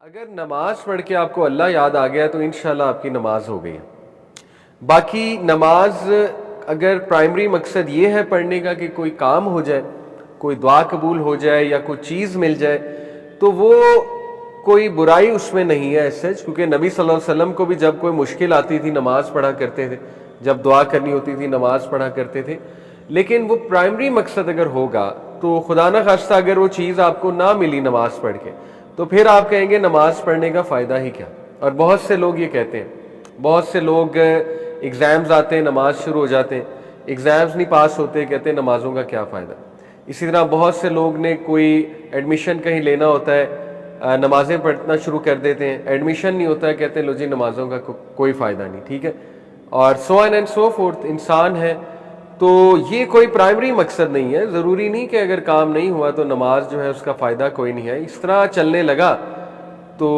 اگر نماز پڑھ کے آپ کو اللہ یاد آ گیا تو انشاءاللہ آپ کی نماز ہو گئی ہے۔ باقی نماز اگر پرائمری مقصد یہ ہے پڑھنے کا کہ کوئی کام ہو جائے، کوئی دعا قبول ہو جائے یا کوئی چیز مل جائے، تو وہ کوئی برائی اس میں نہیں ہے ایسے، کیونکہ نبی صلی اللہ علیہ وسلم کو بھی جب کوئی مشکل آتی تھی نماز پڑھا کرتے تھے، جب دعا کرنی ہوتی تھی نماز پڑھا کرتے تھے۔ لیکن وہ پرائمری مقصد اگر ہوگا تو خدا نہ خواستہ اگر وہ چیز آپ کو نہ ملی نماز پڑھ کے تو پھر آپ کہیں گے نماز پڑھنے کا فائدہ ہی کیا۔ اور بہت سے لوگ یہ کہتے ہیں، بہت سے لوگ ایگزامز آتے ہیں نماز شروع ہو جاتے ہیں، ایگزامز نہیں پاس ہوتے، کہتے ہیں نمازوں کا کیا فائدہ۔ اسی طرح بہت سے لوگ نے کوئی ایڈمیشن کہیں لینا ہوتا ہے، نمازیں پڑھنا شروع کر دیتے ہیں، ایڈمیشن نہیں ہوتا ہے، کہتے ہیں لو جی نمازوں کا کوئی فائدہ نہیں، ٹھیک ہے۔ اور سو آن اینڈ سو فورتھ انسان ہے، تو یہ کوئی پرائمری مقصد نہیں ہے۔ ضروری نہیں کہ اگر کام نہیں ہوا تو نماز جو ہے اس کا فائدہ کوئی نہیں ہے۔ اس طرح چلنے لگا تو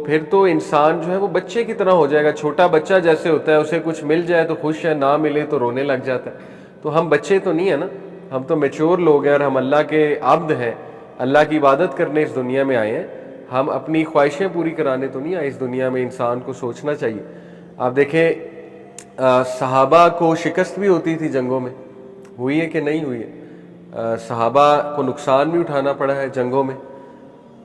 پھر تو انسان جو ہے وہ بچے کی طرح ہو جائے گا۔ چھوٹا بچہ جیسے ہوتا ہے، اسے کچھ مل جائے تو خوش ہے، نہ ملے تو رونے لگ جاتا ہے۔ تو ہم بچے تو نہیں ہیں نا، ہم تو میچور لوگ ہیں اور ہم اللہ کے عبد ہیں، اللہ کی عبادت کرنے اس دنیا میں آئے ہیں۔ ہم اپنی خواہشیں پوری کرانے تو نہیں آئے اس دنیا میں۔ انسان کو سوچنا چاہیے۔ آپ دیکھیں صحابہ کو شکست بھی ہوتی تھی جنگوں میں، ہوئی ہے کہ نہیں ہوئی ہے؟ صحابہ کو نقصان بھی اٹھانا پڑا ہے جنگوں میں۔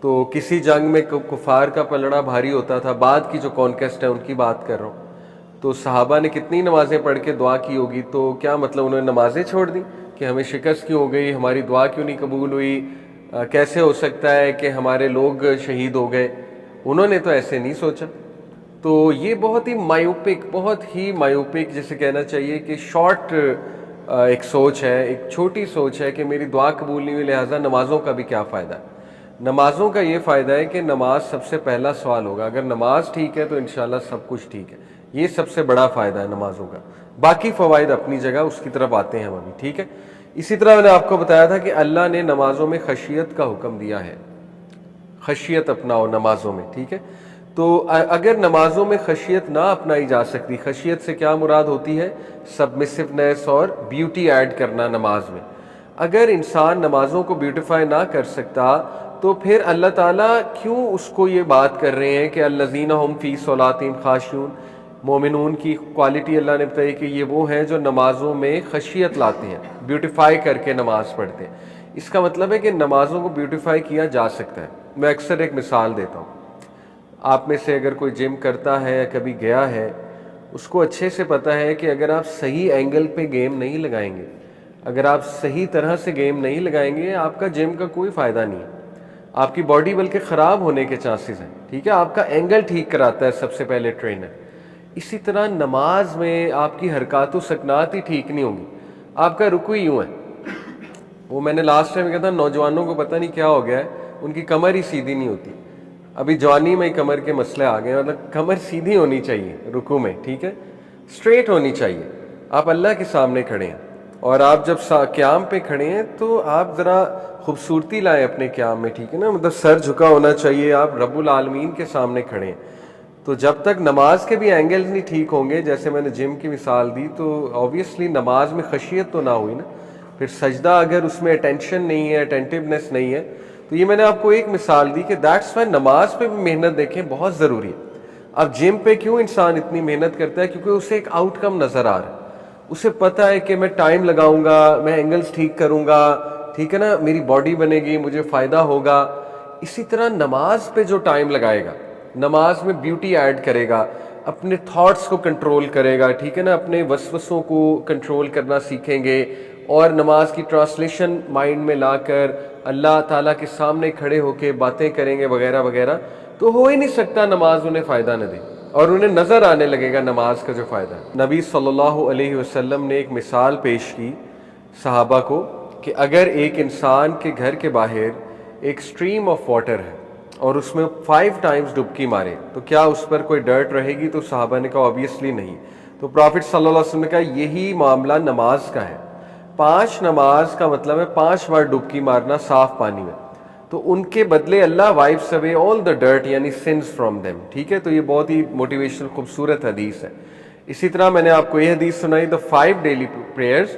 تو کسی جنگ میں کفار کا پلڑا بھاری ہوتا تھا، بعد کی جو کانکیسٹ ہے ان کی بات کر رہا ہوں، تو صحابہ نے کتنی نمازیں پڑھ کے دعا کی ہوگی، تو کیا مطلب انہوں نے نمازیں چھوڑ دی کہ ہمیں شکست کیوں ہو گئی، ہماری دعا کیوں نہیں قبول ہوئی، کیسے ہو سکتا ہے کہ ہمارے لوگ شہید ہو گئے؟ انہوں نے تو ایسے نہیں سوچا۔ تو یہ بہت ہی مایوپک جسے کہنا چاہیے کہ شارٹ ایک سوچ ہے، ایک چھوٹی سوچ ہے کہ میری دعا قبول نہیں ہوئی لہٰذا نمازوں کا بھی کیا فائدہ ہے۔ نمازوں کا یہ فائدہ ہے کہ نماز سب سے پہلا سوال ہوگا، اگر نماز ٹھیک ہے تو انشاءاللہ سب کچھ ٹھیک ہے۔ یہ سب سے بڑا فائدہ ہے نمازوں کا۔ باقی فوائد اپنی جگہ، اس کی طرف آتے ہیں ہم ابھی، ٹھیک ہے۔ اسی طرح میں نے آپ کو بتایا تھا کہ اللہ نے نمازوں میں خشیت کا حکم دیا ہے، خشیت اپناؤ نمازوں میں، ٹھیک ہے۔ تو اگر نمازوں میں خشیت نہ اپنائی جا سکتی، خشیت سے کیا مراد ہوتی ہے؟ سبمسونیس اور بیوٹی ایڈ کرنا نماز میں۔ اگر انسان نمازوں کو بیوٹیفائی نہ کر سکتا تو پھر اللہ تعالیٰ کیوں اس کو یہ بات کر رہے ہیں کہ الذین هم فی صلاتہم خاشعون؟ مومنون کی کوالٹی اللہ نے بتائی کہ یہ وہ ہیں جو نمازوں میں خشیت لاتے ہیں، بیوٹیفائی کر کے نماز پڑھتے ہیں۔ اس کا مطلب ہے کہ نمازوں کو بیوٹیفائی کیا جا سکتا ہے۔ میں اکثر ایک مثال دیتا ہوں، آپ میں سے اگر کوئی جم کرتا ہے یا کبھی گیا ہے، اس کو اچھے سے پتہ ہے کہ اگر آپ صحیح اینگل پہ گیم نہیں لگائیں گے، اگر آپ صحیح طرح سے گیم نہیں لگائیں گے، آپ کا جم کا کوئی فائدہ نہیں ہے، آپ کی باڈی بلکہ خراب ہونے کے چانسز ہیں، ٹھیک ہے۔ آپ کا اینگل ٹھیک کراتا ہے سب سے پہلے ٹرینر۔ اسی طرح نماز میں آپ کی حرکات و سکنات ہی ٹھیک نہیں ہوں گی، آپ کا رکوع یوں ہے۔ وہ میں نے لاسٹ ٹائم کہا تھا نوجوانوں کو پتہ نہیں کیا ہو گیا ہے، ان کی کمر ہی سیدھی نہیں ہوتی۔ ابھی جوانی میں کمر کے مسئلے آ گئے ہیں، مطلب کمر سیدھی ہونی چاہیے رکوع میں، ٹھیک ہے، اسٹریٹ ہونی چاہیے۔ آپ اللہ کے سامنے کھڑے ہیں اور آپ جب قیام پہ کھڑے ہیں تو آپ ذرا خوبصورتی لائیں اپنے قیام میں، ٹھیک ہے نا، مطلب سر جھکا ہونا چاہیے، آپ رب العالمین کے سامنے کھڑے ہیں۔ تو جب تک نماز کے بھی اینگلز نہیں ٹھیک ہوں گے، جیسے میں نے جم کی مثال دی، تو آبویسلی نماز میں خشیت تو نہ ہوئی نا۔ پھر سجدہ اگر اس میں اٹینشن نہیں ہے، اٹینٹیونیس نہیں ہے، تو یہ میں نے آپ کو ایک مثال دی کہ دیٹس وائی نماز پہ بھی محنت دیکھیں بہت ضروری ہے۔ اب جم پہ کیوں انسان اتنی محنت کرتا ہے؟ کیونکہ اسے ایک آؤٹ کم نظر آ رہا ہے، اسے پتہ ہے کہ میں ٹائم لگاؤں گا، میں اینگلز ٹھیک کروں گا، ٹھیک ہے نا، میری باڈی بنے گی، مجھے فائدہ ہوگا۔ اسی طرح نماز پہ جو ٹائم لگائے گا، نماز میں بیوٹی ایڈ کرے گا، اپنے تھاٹس کو کنٹرول کرے گا، ٹھیک ہے نا، اپنے وسوسوں کو کنٹرول کرنا سیکھیں گے اور نماز کی ٹرانسلیشن مائنڈ میں لا کر اللہ تعالیٰ کے سامنے کھڑے ہو کے باتیں کریں گے وغیرہ وغیرہ، تو ہو ہی نہیں سکتا نماز انہیں فائدہ نہ دے، اور انہیں نظر آنے لگے گا نماز کا جو فائدہ ہے۔ نبی صلی اللہ علیہ وسلم نے ایک مثال پیش کی صحابہ کو کہ اگر ایک انسان کے گھر کے باہر ایک سٹریم آف واٹر ہے اور اس میں 5 ٹائمز ڈبکی مارے تو کیا اس پر کوئی ڈرٹ رہے گی؟ تو صحابہ نے کہا آبویسلی نہیں۔ تو پرافٹ صلی اللہ علیہ وسلم نے کہا یہی معاملہ نماز کا ہے۔ 5 نماز کا مطلب ہے 5 بار ڈبکی مارنا صاف پانی میں، تو ان کے بدلے اللہ وائپس اوے آل دا ڈرٹ یعنی سنز فرام دیم، ٹھیک ہے۔ تو یہ بہت ہی موٹیویشنل خوبصورت حدیث ہے۔ اسی طرح میں نے آپ کو یہ حدیث سنائی، دا 5 daily prayers,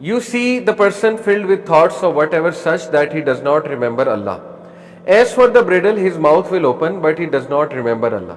You see the person filled with thoughts of whatever such that he does not remember Allah. As for the bridle, his mouth will open, but he does not remember Allah.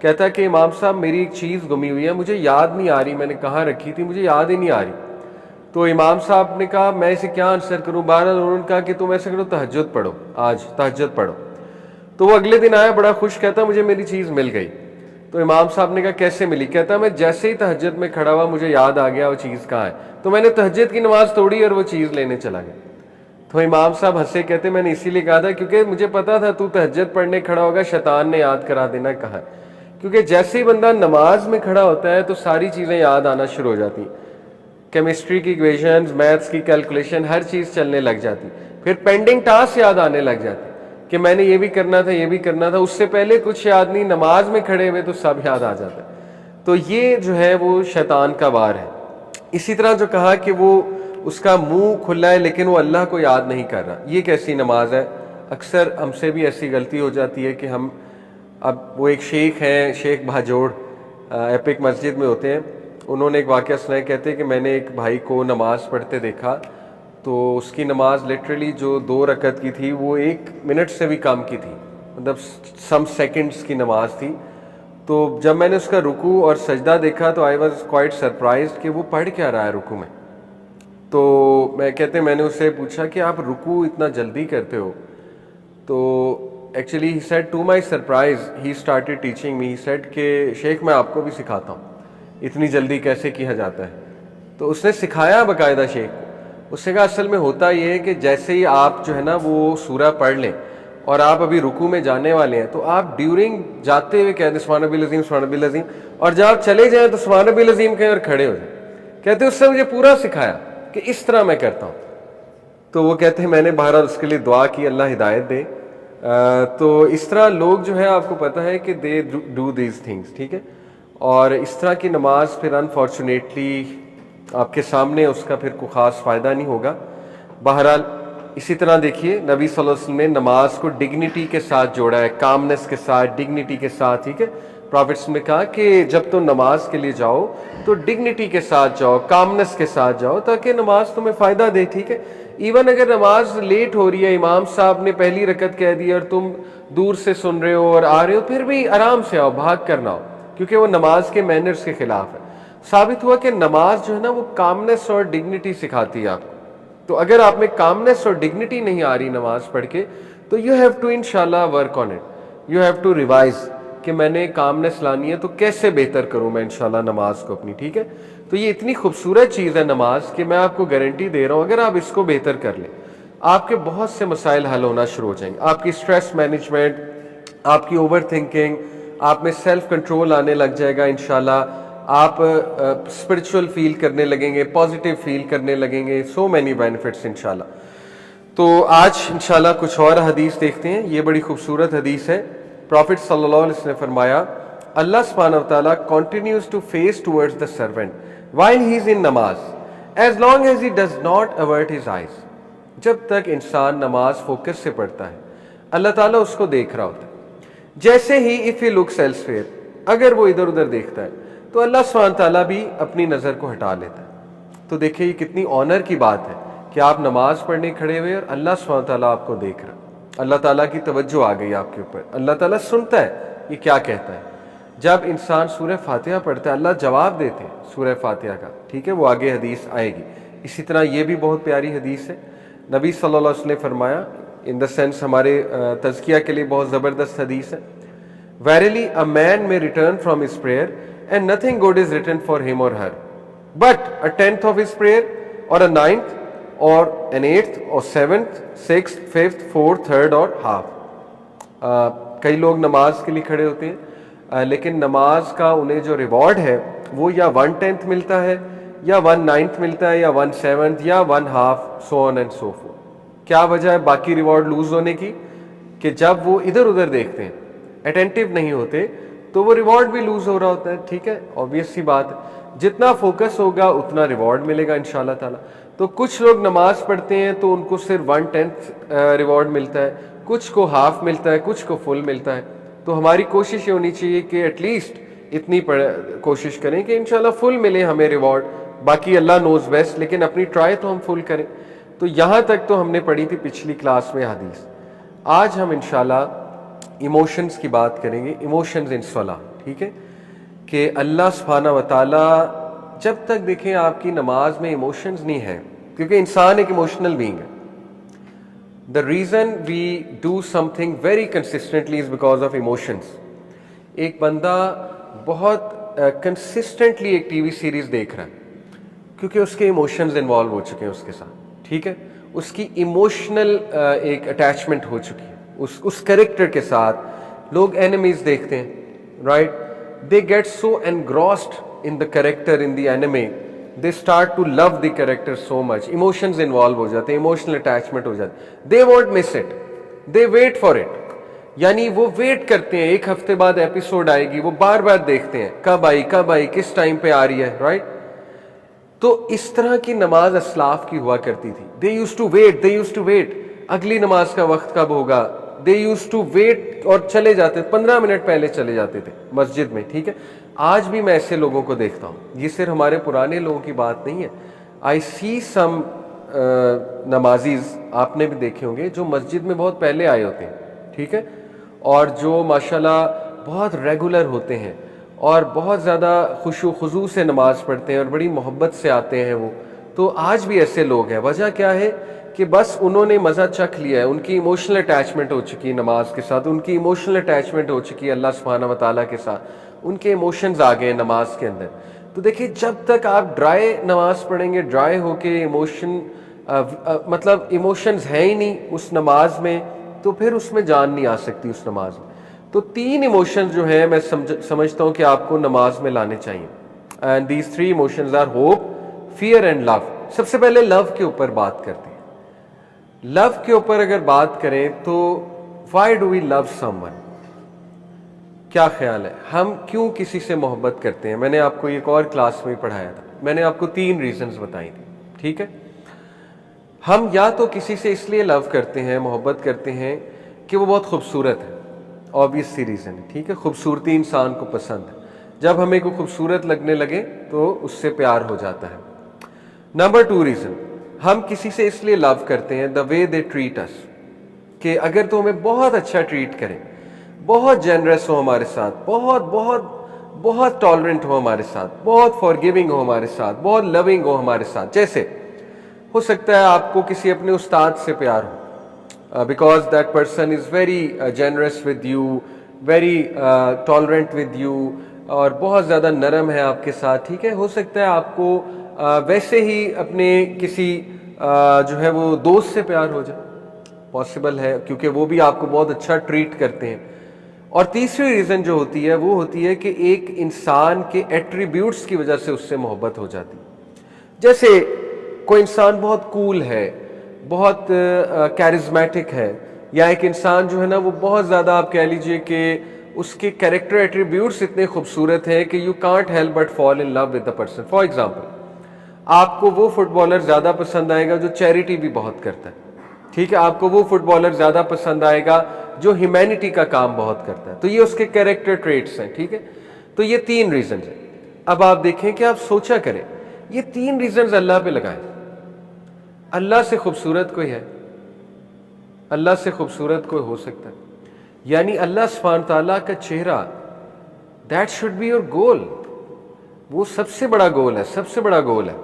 کہتا ہے کہ امام صاحب میری ایک چیز گمی ہوئی ہے, مجھے یاد نہیں آ رہی, میں نے کہاں رکھی تھی, مجھے یاد ہی نہیں آ رہی. تو امام صاحب نے کہا میں اسے کیا آنسر کروں. بہرحال انہوں نے کہا کہ تم ایسا کرو, تہجد پڑھو, آج تہجد پڑھو. تو وہ اگلے دن آیا بڑا خوش, کہتا مجھے میری چیز مل گئی. تو امام صاحب نے کہا کیسے ملی؟ کہتا میں جیسے ہی تہجد میں کھڑا ہوا مجھے یاد آ گیا وہ چیز کہاں ہے, تو میں نے تہجد کی نماز توڑی اور وہ چیز لینے چلا گیا. تو امام صاحب ہنسے, کہتے میں نے اسی لیے کہا تھا کیونکہ مجھے پتا تھا تو تہجد پڑھنے کھڑا ہوگا, شیطان نے یاد کرا دینا کہا. کیونکہ جیسے ہی بندہ نماز میں کھڑا ہوتا ہے تو ساری چیزیں یاد آنا شروع ہو جاتی ہیں, کیمسٹری کی ایکویشنز, میتھس کی کیلکولیشن, ہر چیز چلنے لگ جاتی. پھر پینڈنگ ٹاسک یاد آنے لگ جاتے کہ میں نے یہ بھی کرنا تھا, یہ بھی کرنا تھا, اس سے پہلے کچھ یاد نہیں, نماز میں کھڑے ہوئے تو سب یاد آ جاتا ہے. تو یہ جو ہے وہ شیطان کا وار ہے. اسی طرح جو کہا کہ وہ اس کا منہ کھلا ہے لیکن وہ اللہ کو یاد نہیں کر رہا, یہ کیسی نماز ہے؟ اکثر ہم سے بھی ایسی غلطی ہو جاتی ہے کہ ہم, اب وہ ایک شیخ ہیں, شیخ بھاجوڑ, ایپک مسجد میں ہوتے ہیں, انہوں نے ایک واقعہ سنایا. کہتے کہ میں نے ایک بھائی کو نماز پڑھتے دیکھا تو اس کی نماز لٹرلی جو 2 رکعت کی تھی وہ 1 منٹ سے بھی کم کی تھی, مطلب سم سیکنڈز کی نماز تھی. تو جب میں نے اس کا رکوع اور سجدہ دیکھا تو آئی واز کوائٹ سرپرائزڈ کہ وہ پڑھ کیا رہا ہے رکوع میں. تو میں نے اس سے پوچھا کہ آپ رکوع اتنا جلدی کرتے ہو؟ تو actually he said to my surprise he started teaching me, he said کہ شیخ میں آپ کو بھی سکھاتا ہوں, اتنی جلدی کیسے کیا جاتا ہے. تو اس نے سکھایا باقاعدہ شیخ کو. اس نے کہا اصل میں ہوتا یہ ہے کہ جیسے ہی آپ جو ہے نا وہ سورہ پڑھ لیں اور آپ ابھی رکوع میں جانے والے ہیں تو آپ ڈیورنگ جاتے ہوئے کہتے ہیں سبحان ربی العظیم, سبحان ربی العظیم, اور جب آپ چلے جائیں تو سبحان ربی العظیم کہیں اور کھڑے ہو جائیں. کہتے اس سے مجھے پورا سکھایا کہ اس طرح میں کرتا ہوں. تو وہ کہتے ہیں میں نے بہرحال اس کے لیے دعا کی, اللہ ہدایت دے. تو اس طرح لوگ جو ہے آپ کو پتہ ہے کہ دے ڈو دیز تھنگس, ٹھیک ہے. اور اس طرح کی نماز پھر انفارچونیٹلی آپ کے سامنے اس کا پھر کوئی خاص فائدہ نہیں ہوگا. بہرحال اسی طرح دیکھیے نبی صلی اللہ علیہ وسلم نے نماز کو ڈگنیٹی کے ساتھ جوڑا ہے, کامنس کے ساتھ, ڈگنیٹی کے ساتھ, ٹھیک ہے. پروفیٹس نے کہا کہ جب تم نماز کے لیے جاؤ تو ڈگنیٹی کے ساتھ جاؤ, کامنس کے ساتھ جاؤ, تاکہ نماز تمہیں فائدہ دے, ٹھیک ہے. ایون اگر نماز لیٹ ہو رہی ہے, امام صاحب نے پہلی رکعت کہہ دی اور تم دور سے سن رہے ہو اور آ رہے ہو, پھر بھی آرام سے آؤ, بھاگ کر نہ آؤ, کیونکہ وہ نماز کے مینرز کے خلاف ہے. ثابت ہوا کہ نماز جو ہے نا وہ کامنس اور ڈگنیٹی سکھاتی ہے آپ کو. تو اگر آپ میں کامنس اور ڈگنیٹی نہیں آ رہی نماز پڑھ کے تو یو ہیو ٹو انشاءاللہ work on it, you have to revise کہ میں نے کامنس لانی ہے تو کیسے بہتر کروں میں انشاءاللہ نماز کو اپنی, ٹھیک ہے. تو یہ اتنی خوبصورت چیز ہے نماز کہ میں آپ کو گارنٹی دے رہا ہوں اگر آپ اس کو بہتر کر لیں آپ کے بہت سے مسائل حل ہونا شروع ہو جائیں گے. آپ کی اسٹریس مینجمنٹ, آپ کی اوور تھنکنگ, آپ میں سیلف کنٹرول آنے لگ جائے گا انشاءاللہ. آپ اسپرچول فیل کرنے لگیں گے, پازیٹیو فیل کرنے لگیں گے, سو مینی بینیفٹس انشاءاللہ. تو آج انشاءاللہ کچھ اور حدیث دیکھتے ہیں. یہ بڑی خوبصورت حدیث ہے. پروفٹ صلی اللہ علیہ وسلم نے فرمایا اللہ سبحانہ وتعالیٰ continues to face towards the servant while he is in namaz as long as he does not avert his eyes. جب تک انسان نماز فوکس سے پڑھتا ہے اللہ تعالیٰ اس کو دیکھ رہا ہوتا ہے. جیسے ہی if he looks elsewhere, اگر وہ ادھر ادھر دیکھتا ہے تو اللہ سبحانہ تعالیٰ بھی اپنی نظر کو ہٹا لیتا ہے. تو دیکھیں یہ کتنی آنر کی بات ہے کہ آپ نماز پڑھنے کھڑے ہوئے اور اللہ سبحانہ تعالیٰ آپ کو دیکھ رہا ہے. اللہ تعالیٰ کی توجہ آ گئی آپ کے اوپر, اللہ تعالیٰ سنتا ہے یہ کیا کہتا ہے. جب انسان سورہ فاتحہ پڑھتا ہے اللہ جواب دیتے ہیں سورہ فاتحہ کا, ٹھیک ہے, وہ آگے حدیث آئے گی. اسی طرح یہ بھی بہت پیاری حدیث ہے. نبی صلی اللہ علیہ وسلم نے فرمایا, ان دا سینس ہمارے تزکیہ کے لیے بہت زبردست حدیث ہے, Verily a man may return from his prayer and nothing good is written for him or her, but a tenth of his prayer or a ninth or an eighth or seventh, sixth, fifth, fourth, third اور half. کئی لوگ نماز کے لیے کھڑے ہوتے ہیں لیکن نماز کا انہیں جو ریوارڈ ہے وہ یا 1/10 ملتا ہے یا 1/9 ملتا ہے یا 1/7 یا 1/2 so on and so forth. کیا وجہ ہے باقی ریوارڈ لوز ہونے کی؟ کہ جب وہ ادھر ادھر دیکھتے ہیں, اٹینٹیو نہیں ہوتے, تو وہ ریوارڈ بھی لوز ہو رہا ہوتا ہے. ٹھیک ہے, آبویس سی بات ہے, جتنا فوکس ہوگا اتنا ریوارڈ ملے گا انشاءاللہ تعالیٰ. تو کچھ لوگ نماز پڑھتے ہیں تو ان کو صرف 1/10 ریوارڈ ملتا ہے, کچھ کو ہاف ملتا ہے, کچھ کو فل ملتا ہے. تو ہماری کوشش یہ ہونی چاہیے کہ ایٹ لیسٹ اتنی کوشش کریں کہ انشاءاللہ فل ملے ہمیں ریوارڈ. باقی اللہ نوز بیسٹ, لیکن اپنی ٹرائی تو ہم فل کریں. تو یہاں تک تو ہم نے پڑھی تھی پچھلی کلاس میں حدیث. آج ہم انشاءاللہ ایموشنز کی بات کریں گے, ایموشنز ان صلاح. ٹھیک ہے, کہ اللہ سبحانہ و تعالیٰ جب تک دیکھیں آپ کی نماز میں ایموشنز نہیں ہیں, کیونکہ انسان ایک ایموشنل بینگ ہے. The reason we do something very consistently is because of emotions. ایک بندہ بہت کنسسٹنٹلی ایک ٹی وی سیریز دیکھ رہا ہے کیونکہ اس کے ایموشنز انوالو ہو چکے ہیں اس کے ساتھ, ٹھیک ہے, اس کی ایموشنل ایک اٹیچمنٹ ہو چکی ہے اس کریکٹر کے ساتھ. لوگ اینیمیز دیکھتے ہیں, right, they get so engrossed in the character in the anime, they start to love the character so much, emotions involve ہو جاتے ہیں, emotional attachment ہو جاتے ہیں, they won't miss it, they wait for it. یعنی وہ wait کرتے ہیں, ایک ہفتے بعد ایپیسوڈ آئے گی, وہ بار بار دیکھتے ہیں کب آئی کس ٹائم پہ آ رہی ہے, رائٹ. تو اس طرح کی نماز اسلاف کی ہوا کرتی تھی. they used to wait اگلی نماز کا وقت کب ہوگا, they used to wait, اور چلے جاتے 15 منٹ پہلے چلے جاتے تھے مسجد میں, ٹھیک ہے. آج بھی میں ایسے لوگوں کو دیکھتا ہوں, یہ صرف ہمارے پرانے لوگوں کی بات نہیں ہے. آئی سی سم نمازیز, آپ نے بھی دیکھے ہوں گے, جو مسجد میں بہت پہلے آئے ہوتے ہیں, ٹھیک ہے, اور جو ماشاءاللہ بہت ریگولر ہوتے ہیں اور بہت زیادہ خشوع و خضوع سے نماز پڑھتے ہیں اور بڑی محبت سے آتے ہیں وہ. تو آج بھی ایسے لوگ ہیں. وجہ کیا ہے کہ بس انہوں نے مزہ چکھ لیا ہے, ان کی ایموشنل اٹیچمنٹ ہو چکی ہے نماز کے ساتھ, ان کی ایموشنل اٹیچمنٹ ہو چکی ہے اللہ سبحانہ و تعالیٰ کے ساتھ, ان کے ایموشنز آ گئے نماز کے اندر. تو دیکھیں جب تک آپ ڈرائی نماز پڑھیں گے, ڈرائی ہو کے مطلب ایموشنز ہیں ہی نہیں اس نماز میں, تو پھر اس میں جان نہیں آ سکتی اس نماز میں. تو 3 ایموشنز جو ہیں میں سمجھتا ہوں کہ آپ کو نماز میں لانے چاہیے, and these 3 emotions are hope, fear and love. سب سے پہلے لو کے اوپر بات کرتے ہیں. لو کے اوپر اگر بات کریں تو why do we love someone, کیا خیال ہے, ہم کیوں کسی سے محبت کرتے ہیں؟ میں نے آپ کو ایک اور کلاس میں پڑھایا تھا, میں نے آپ کو 3 ریزنز بتائی تھی, ٹھیک ہے. ہم یا تو کسی سے اس لیے لو کرتے ہیں, محبت کرتے ہیں کہ وہ بہت خوبصورت ہے, آبویس سی ریزن ہے, ٹھیک ہے, خوبصورتی انسان کو پسند ہے. جب ہمیں کوئی خوبصورت لگنے لگے تو اس سے پیار ہو جاتا ہے. نمبر 2 ریزن, ہم کسی سے اس لیے لو کرتے ہیں, دا وے دے ٹریٹ اس, کہ اگر تو ہمیں بہت اچھا ٹریٹ کریں, بہت جنرس ہو ہمارے ساتھ, بہت بہت بہت ٹالرنٹ ہو ہمارے ساتھ, بہت فارگیونگ ہو ہمارے ساتھ, بہت لونگ ہو ہمارے ساتھ. جیسے ہو سکتا ہے آپ کو کسی اپنے استاد سے پیار ہو, because that person is very generous with you, very tolerant with you, اور بہت زیادہ نرم ہے آپ کے ساتھ, ٹھیک ہے. ہو سکتا ہے آپ کو ویسے ہی اپنے کسی جو ہے وہ دوست سے پیار ہو جائے, پاسبل ہے, کیونکہ وہ بھی آپ کو بہت اچھا ٹریٹ کرتے ہیں. اور تیسری ریزن جو ہوتی ہے وہ ہوتی ہے کہ ایک انسان کے ایٹریبیوٹس کی وجہ سے اس سے محبت ہو جاتی. جیسے کوئی انسان بہت کول ہے, بہت کیرزمیٹک ہے, یا ایک انسان جو ہے نا وہ بہت زیادہ آپ کہہ لیجئے کہ اس کے کیریکٹر ایٹریبیوٹس اتنے خوبصورت ہیں کہ you can't help but fall in love with the person. For example, آپ کو وہ فٹ بالر زیادہ پسند آئے گا جو چیریٹی بھی بہت کرتا ہے, ٹھیک ہے. آپ کو وہ فٹ بالر زیادہ پسند آئے گا جو ہیومینٹی کا کام بہت کرتا ہے. تو یہ اس کے کیریکٹر ٹریٹس ہیں, ٹھیک ہے. تو یہ 3 ریزنز ہیں. اب آپ دیکھیں کہ آپ سوچا کریں, یہ 3 ریزنز اللہ پہ لگائیں. اللہ سے خوبصورت کوئی ہے؟ اللہ سے خوبصورت کوئی ہو سکتا ہے؟ یعنی اللہ سبحانہ تعالیٰ کا چہرہ, that should be your goal. وہ سب سے بڑا گول ہے, سب سے بڑا گول ہے.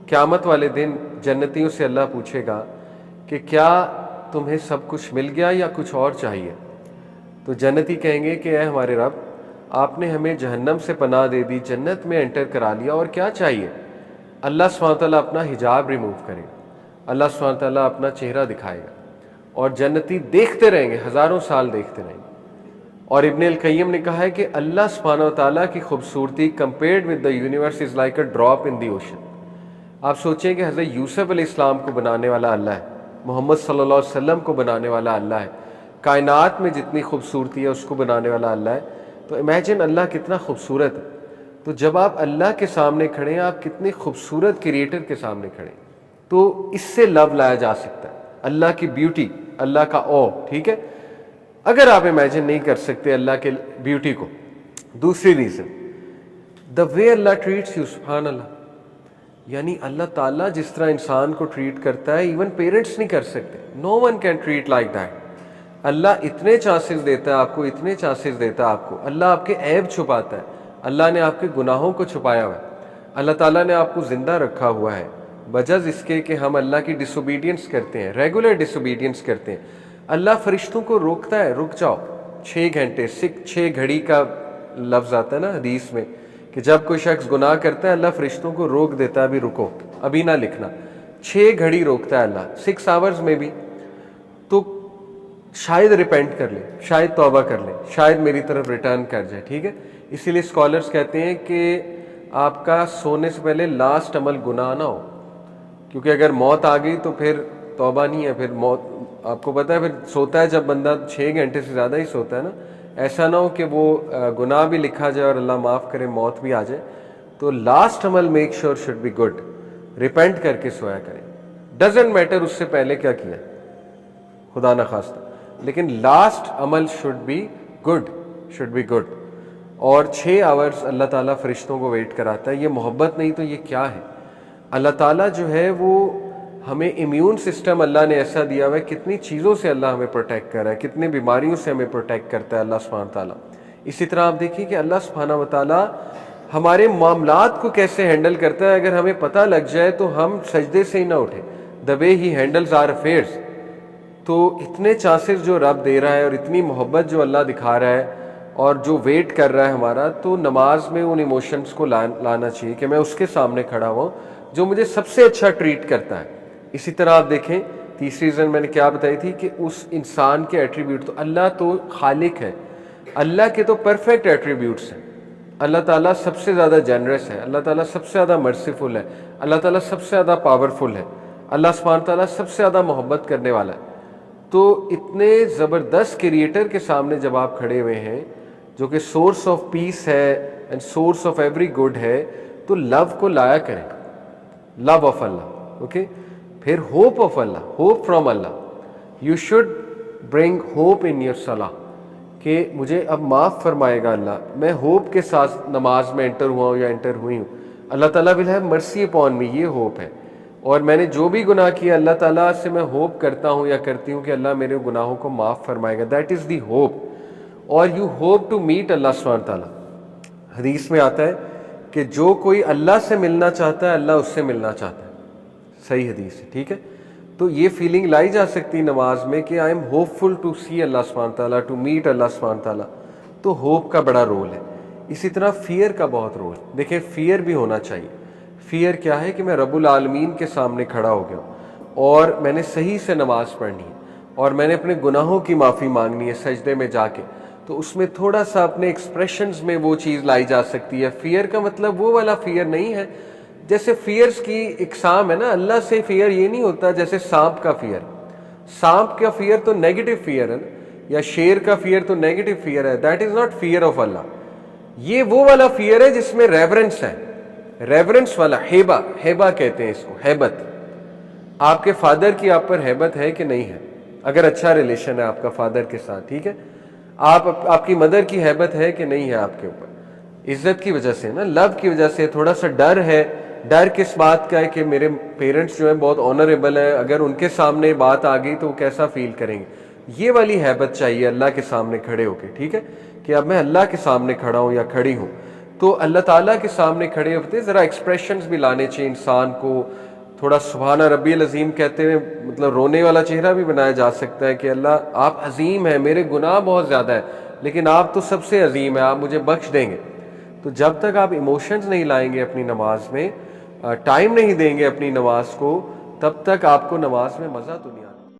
قیامت والے دن جنتیوں سے اللہ پوچھے گا کہ کیا تمہیں سب کچھ مل گیا یا کچھ اور چاہیے؟ تو جنتی کہیں گے کہ اے ہمارے رب, آپ نے ہمیں جہنم سے پناہ دے دی, جنت میں انٹر کرا لیا, اور کیا چاہیے؟ اللہ سبحانہ تعالیٰ اپنا حجاب ریموو کرے گا, اللہ سبحانہ تعالیٰ اپنا چہرہ دکھائے گا, اور جنتی دیکھتے رہیں گے, ہزاروں سال دیکھتے رہیں گے. اور ابن القیم نے کہا ہے کہ اللہ سبحانہ تعالیٰ کی خوبصورتی compared with the universe is like a drop in the ocean. آپ سوچیں کہ حضرت یوسف علیہ السلام کو بنانے والا اللہ ہے, محمد صلی اللہ علیہ وسلم کو بنانے والا اللہ ہے, کائنات میں جتنی خوبصورتی ہے اس کو بنانے والا اللہ ہے. تو امیجن اللہ کتنا خوبصورت ہے. تو جب آپ اللہ کے سامنے کھڑے ہیں, آپ کتنے خوبصورت کریٹر کے سامنے کھڑے ہیں, تو اس سے لو لایا جا سکتا ہے, اللہ کی بیوٹی, اللہ کا او, ٹھیک ہے. اگر آپ امیجن نہیں کر سکتے اللہ کے بیوٹی کو. دوسری reason, the way Allah traits you, سبحان اللہ. یعنی اللہ تعالیٰ جس طرح انسان کو ٹریٹ کرتا ہے ایون پیرنٹس نہیں کر سکتے, no one can treat like that. اللہ اتنے چانسز دیتا ہے آپ کو، اتنے چانسز دیتا ہے آپ کو. اللہ آپ کے عیب چھپاتا ہے، اللہ نے آپ کے گناہوں کو چھپایا ہوا ہے. اللہ تعالیٰ نے آپ کو زندہ رکھا ہوا ہے بجز اس کے کہ ہم اللہ کی ڈس اوبیڈینس کرتے ہیں، ریگولر ڈس اوبیڈینس کرتے ہیں. اللہ فرشتوں کو روکتا ہے، رک جاؤ 6 گھنٹے، 6 گھڑی کا لفظ آتا ہے نا حدیث میں کہ جب کوئی شخص گناہ کرتا ہے اللہ فرشتوں کو روک دیتا ہے، ابھی رکو، ابھی نہ لکھنا. 6 گھڑی روکتا ہے اللہ، 6 آورز میں بھی. تو شاید ریپینٹ کر لے، شاید توبہ کر لے، شاید میری طرف ریٹرن کر جائے. ٹھیک ہے، اسی لیے اسکالرس کہتے ہیں کہ آپ کا سونے سے پہلے لاسٹ عمل گناہ نہ ہو، کیونکہ اگر موت آ گئی تو پھر توبہ نہیں ہے. پھر موت آپ کو پتہ ہے پھر سوتا ہے جب بندہ 6 گھنٹے سے زیادہ ہی سوتا ہے نا، ایسا نہ ہو کہ وہ گناہ بھی لکھا جائے اور اللہ معاف کرے موت بھی آ جائے. تو لاسٹ عمل make sure should be good, repent کر کے سویا کریں. ڈزنٹ میٹر اس سے پہلے کیا کیا خدا نہ خواستہ، لیکن لاسٹ عمل should be good, should be good. اور 6 آورز اللہ تعالیٰ فرشتوں کو ویٹ کراتا ہے. یہ محبت نہیں تو یہ کیا ہے؟ اللہ تعالیٰ جو ہے وہ ہمیں امیون سسٹم اللہ نے ایسا دیا ہوا ہے، کتنی چیزوں سے اللہ ہمیں پروٹیکٹ کر رہا ہے، کتنی بیماریوں سے ہمیں پروٹیکٹ کرتا ہے اللہ سبحانہ تعالیٰ. اسی طرح آپ دیکھیے کہ اللہ سبحانہ وتعالیٰ ہمارے معاملات کو کیسے ہینڈل کرتا ہے. اگر ہمیں پتہ لگ جائے تو ہم سجدے سے ہی نہ اٹھے. دا وے ہی ہینڈلز آر افیئرز. تو اتنے چانسز جو رب دے رہا ہے اور اتنی محبت جو اللہ دکھا رہا ہے اور جو ویٹ کر رہا ہے ہمارا، تو نماز میں ان ایموشنز کو لانا چاہیے کہ میں اس کے سامنے کھڑا ہوں جو مجھے سب سے اچھا ٹریٹ کرتا ہے. اسی طرح آپ دیکھیں تیسری ریزن میں نے کیا بتائی تھی کہ اس انسان کے ایٹریبیوٹ، تو اللہ تو خالق ہے، اللہ کے تو پرفیکٹ ایٹریبیوٹس ہیں. اللہ تعالیٰ سب سے زیادہ جنرس ہے، اللہ تعالیٰ سب سے زیادہ مرسیفل ہے، اللہ تعالیٰ سب سے زیادہ پاورفل ہے، اللہ سبحانہ تعالیٰ سب سے زیادہ محبت کرنے والا ہے. تو اتنے زبردست کریٹر کے سامنے جب آپ کھڑے ہوئے ہیں جو کہ سورس آف پیس ہے and source of every good ہے، تو لو کو لایا کریں، لو آف اللہ. اوکے، پھر hope of Allah, hope from Allah. You should bring hope in your صلاح کہ مجھے اب معاف فرمائے گا اللہ، میں ہوپ کے ساتھ نماز میں انٹر ہوا ہوں یا انٹر ہوئی ہوں. اللہ تعالیٰ ول ہیو مرسی اپون می، یہ ہوپ ہے. اور میں نے جو بھی گناہ کیا اللہ تعالیٰ سے میں ہوپ کرتا ہوں یا کرتی ہوں کہ اللہ میرے گناہوں کو معاف فرمائے گا. That is the hope. اور you hope to meet Allah سبحانہ تعالیٰ. حدیث میں آتا ہے کہ جو کوئی اللہ سے ملنا چاہتا ہے اللہ اس سے ملنا چاہتا ہے. صحیح حدیث ہے. ٹھیک ہے، تو یہ فیلنگ لائی جا سکتی نماز میں کہ I am hopeful to see Allah سبحانہ تعالیٰ، ٹو میٹ اللہ سبحانہ تعالیٰ. تو ہوپ کا بڑا رول ہے. اسی طرح فیئر کا بہت رول. دیکھیں فیئر بھی ہونا چاہیے. فیئر کیا ہے کہ میں رب العالمین کے سامنے کھڑا ہو گیا ہوں اور میں نے صحیح سے نماز پڑھنی ہے اور میں نے اپنے گناہوں کی معافی مانگنی ہے سجدے میں جا کے. تو اس میں تھوڑا سا اپنے ایکسپریشنز میں وہ چیز لائی جا سکتی ہے. فیئر کا مطلب وہ والا فیئر نہیں ہے جیسے فیئرز کی اقسام ہے نا. اللہ سے فیئر یہ نہیں ہوتا جیسے سانپ کا فیئر. سانپ کا فیئر تو نیگیٹو فیئر ہے نا، یا شیر کا فیئر تو نیگیٹو فیئر ہے. That is not fear of Allah. یہ وہ والا فیئر ہے جس میں ریورنس ہے، ریورنس والا. ہیبا، ہیبا کہتے ہیں اس کو، ہیبت. آپ کے فادر کی آپ پر ہیبت ہے کہ نہیں ہے؟ اگر اچھا ریلیشن ہے آپ کا فادر کے ساتھ، ٹھیک ہے، آپ کی مدر کی ہیبت ہے کہ نہیں ہے آپ کے اوپر؟ عزت کی وجہ سے نا، لو کی وجہ سے. تھوڑا سا ڈر ہے. ڈر کس بات کا ہے کہ میرے پیرنٹس جو ہیں بہت آنریبل ہیں، اگر ان کے سامنے بات آ گئی تو وہ کیسا فیل کریں گے. یہ والی ہیبت چاہیے اللہ کے سامنے کھڑے ہو کے. ٹھیک ہے، کہ اب میں اللہ کے سامنے کھڑا ہوں یا کھڑی ہوں. تو اللہ تعالیٰ کے سامنے کھڑے ہوتے ذرا ایکسپریشنز بھی لانے چاہیے انسان کو. تھوڑا سبحان ربی العظیم کہتے ہوئے مطلب رونے والا چہرہ بھی بنایا جا سکتا ہے کہ اللہ آپ عظیم ہیں، میرے گناہ بہت زیادہ ہیں لیکن آپ تو سب سے عظیم ہیں، آپ مجھے بخش دیں گے. تو جب تک آپ ایموشنز نہیں لائیں گے اپنی نماز میں، ٹائم نہیں دیں گے اپنی نماز کو، تب تک آپ کو نماز میں مزہ تو نہیں آتا.